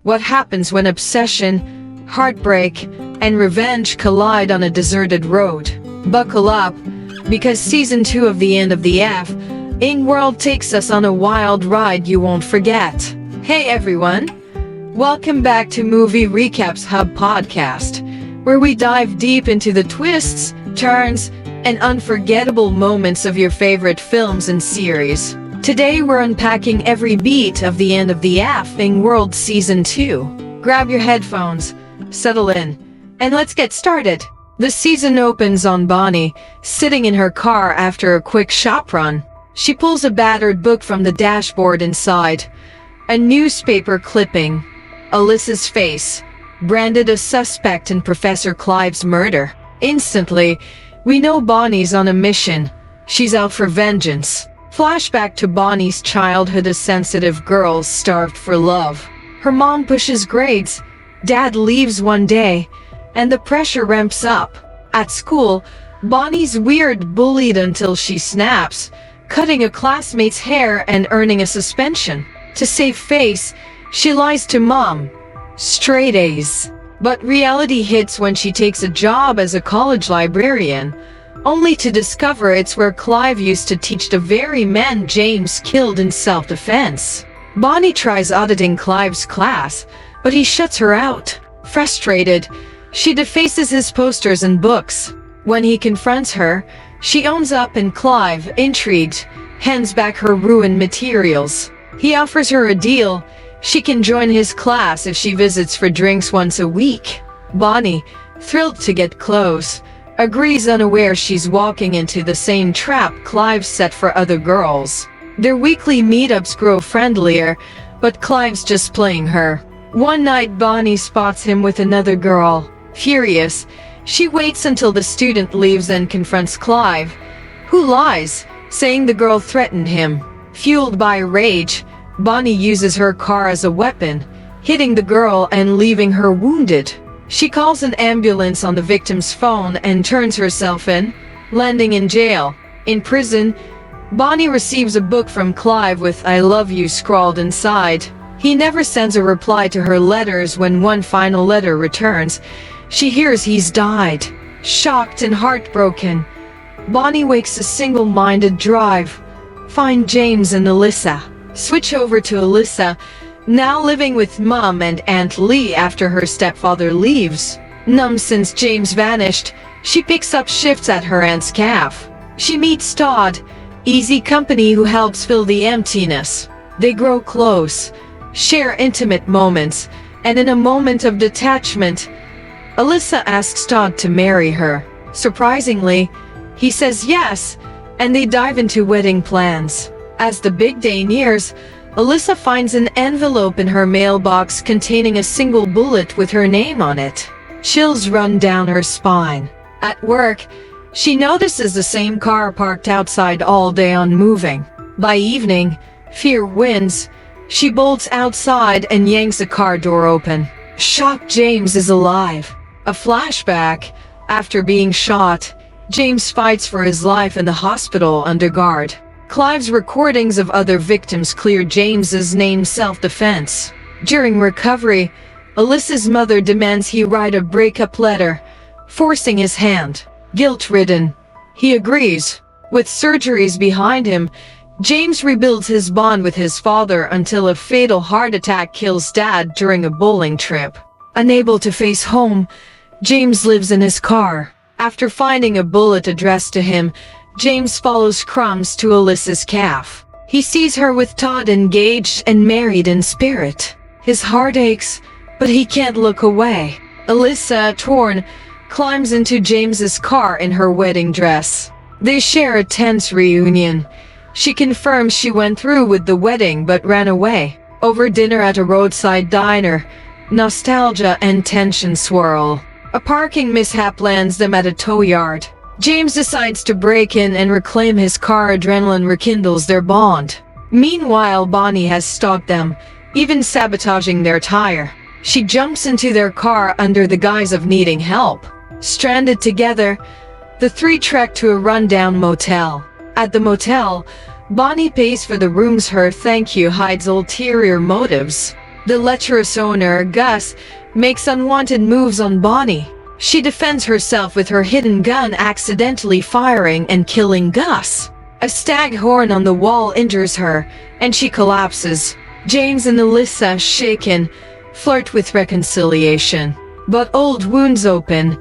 What happens when obsession, heartbreak, and revenge collide on a deserted road? Buckle up, because Season 2 of The End of the F-ing World takes us on a wild ride you won't forget. Hey everyone! Welcome back to Movie Recaps Hub podcast, where we dive deep into the twists, turns, and unforgettable moments of your favorite films and series. Today we're unpacking every beat of The End of the F-ing World Season 2. Grab your headphones, settle in, and let's get started. The season opens on Bonnie, sitting in her car after a quick shop run. She pulls a battered book from the dashboard inside. A newspaper clipping. Alyssa's face, branded as suspect in Professor Clive's murder. Instantly, we know Bonnie's on a mission. She's out for vengeance. Flashback to Bonnie's childhood, a sensitive girl starved for love. Her mom pushes grades, dad leaves one day, and the pressure ramps up. At school, Bonnie's weird bullied until she snaps, cutting a classmate's hair and earning a suspension. To save face, she lies to mom. Straight A's. But reality hits when she takes a job as a college librarian, only to discover it's where Clive used to teach the very man James killed in self-defense. Bonnie tries auditing Clive's class, but he shuts her out. Frustrated, she defaces his posters and books. When he confronts her, she owns up, and Clive, intrigued, hands back her ruined materials. He offers her a deal. She can join his class if she visits for drinks once a week. Bonnie, thrilled to get close, agrees, unaware she's walking into the same trap Clive set for other girls. Their weekly meetups grow friendlier, but Clive's just playing her. One night Bonnie spots him with another girl. Furious, she waits until the student leaves and confronts Clive, who lies, saying the girl threatened him. Fueled by rage, Bonnie uses her car as a weapon, hitting the girl and leaving her wounded. She calls an ambulance on the victim's phone and turns herself in, landing in jail. In prison, Bonnie receives a book from Clive with "I love you" scrawled inside. He never sends a reply to her letters. When one final letter returns, she hears he's died. Shocked and heartbroken, Bonnie wakes a single-minded drive. Find James and Alyssa. Switch over to Alyssa, now living with Mom and Aunt Lee after her stepfather leaves. Numb since James vanished, she picks up shifts at her aunt's cafe. She meets Todd, easy company who helps fill the emptiness. They grow close, share intimate moments, and in a moment of detachment, Alyssa asks Todd to marry her. Surprisingly, he says yes, and they dive into wedding plans. As the big day nears, Alyssa finds an envelope in her mailbox containing a single bullet with her name on it. Chills run down her spine. At work, she notices the same car parked outside all day unmoving. By evening, fear wins. She bolts outside and yanks the car door open. Shocked, James is alive. A flashback. After being shot, James fights for his life in the hospital under guard. Clive's recordings of other victims clear James's name self-defense. During recovery, Alyssa's mother demands he write a breakup letter, forcing his hand. Guilt-ridden, he agrees. With surgeries behind him, James rebuilds his bond with his father until a fatal heart attack kills Dad during a bowling trip. Unable to face home, James lives in his car. After finding a bullet addressed to him, James follows crumbs to Alyssa's cafe. He sees her with Todd engaged and married in spirit. His heart aches, but he can't look away. Alyssa, torn, climbs into James's car in her wedding dress. They share a tense reunion. She confirms she went through with the wedding but ran away. Over dinner at a roadside diner, nostalgia and tension swirl. A parking mishap lands them at a tow yard. James decides to break in and reclaim his car. Adrenaline rekindles their bond. Meanwhile, Bonnie has stalked them, even sabotaging their tire. She jumps into their car under the guise of needing help. Stranded together, the three trek to a rundown motel. At the motel, Bonnie pays for the rooms. Her thank you hides ulterior motives. The lecherous owner, Gus, makes unwanted moves on Bonnie. She defends herself with her hidden gun, accidentally firing and killing Gus. A staghorn on the wall injures her, and she collapses. James and Alyssa, shaken, flirt with reconciliation. But old wounds open.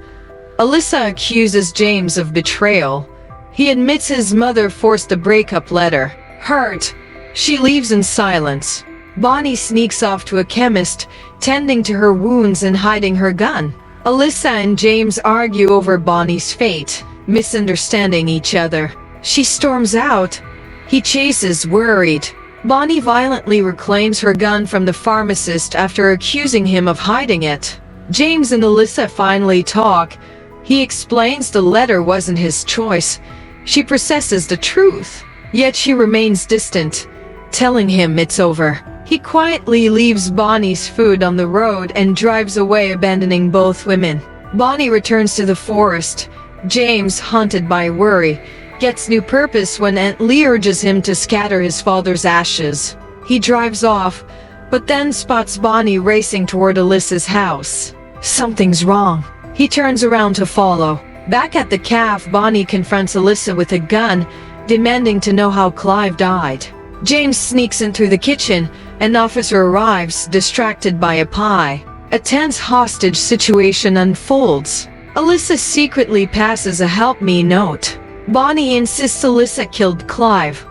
Alyssa accuses James of betrayal. He admits his mother forced the breakup letter. Hurt, she leaves in silence. Bonnie sneaks off to a chemist, tending to her wounds and hiding her gun. Alyssa and James argue over Bonnie's fate, misunderstanding each other. She storms out. He chases, worried. Bonnie violently reclaims her gun from the pharmacist after accusing him of hiding it. James and Alyssa finally talk. He explains the letter wasn't his choice. She processes the truth, yet she remains distant, telling him it's over. He quietly leaves Bonnie's food on the road and drives away, abandoning both women. Bonnie returns to the forest. James, haunted by worry, gets new purpose when Aunt Lee urges him to scatter his father's ashes. He drives off, but then spots Bonnie racing toward Alyssa's house. Something's wrong. He turns around to follow. Back at the cafe, Bonnie confronts Alyssa with a gun, demanding to know how Clive died. James sneaks in through the kitchen. An officer arrives, distracted by a pie. A tense hostage situation unfolds. Alyssa secretly passes a help me note. Bonnie insists Alyssa killed Clive.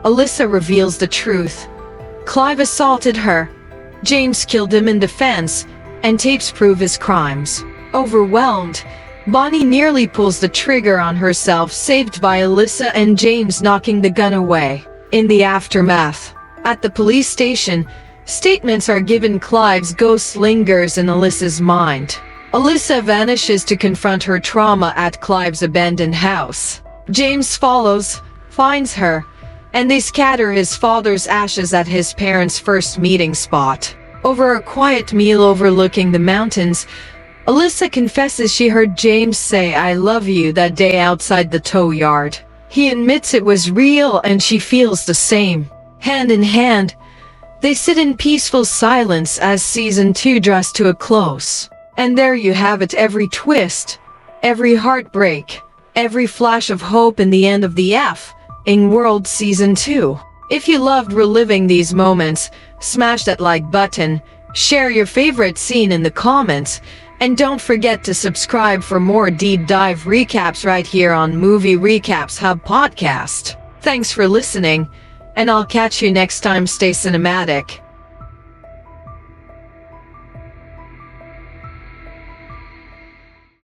Alyssa reveals the truth. Clive assaulted her. James killed him in defense, and tapes prove his crimes. Overwhelmed, Bonnie nearly pulls the trigger on herself, saved by Alyssa and James knocking the gun away. In the aftermath, at the police station, statements are given. Clive's ghost lingers in Alyssa's mind. Alyssa vanishes to confront her trauma at Clive's abandoned house. James follows, finds her, and they scatter his father's ashes at his parents' first meeting spot. Over a quiet meal overlooking the mountains, Alyssa confesses she heard James say "I love you" that day outside the tow yard. He admits it was real and she feels the same. Hand in hand, they sit in peaceful silence as season 2 draws to a close. And there you have it, every twist, every heartbreak, every flash of hope in the end of the F-ing World Season 2. If you loved reliving these moments, smash that like button, share your favorite scene in the comments, and don't forget to subscribe for more deep dive recaps right here on Movie Recaps Hub Podcast. Thanks for listening, and I'll catch you next time. Stay cinematic.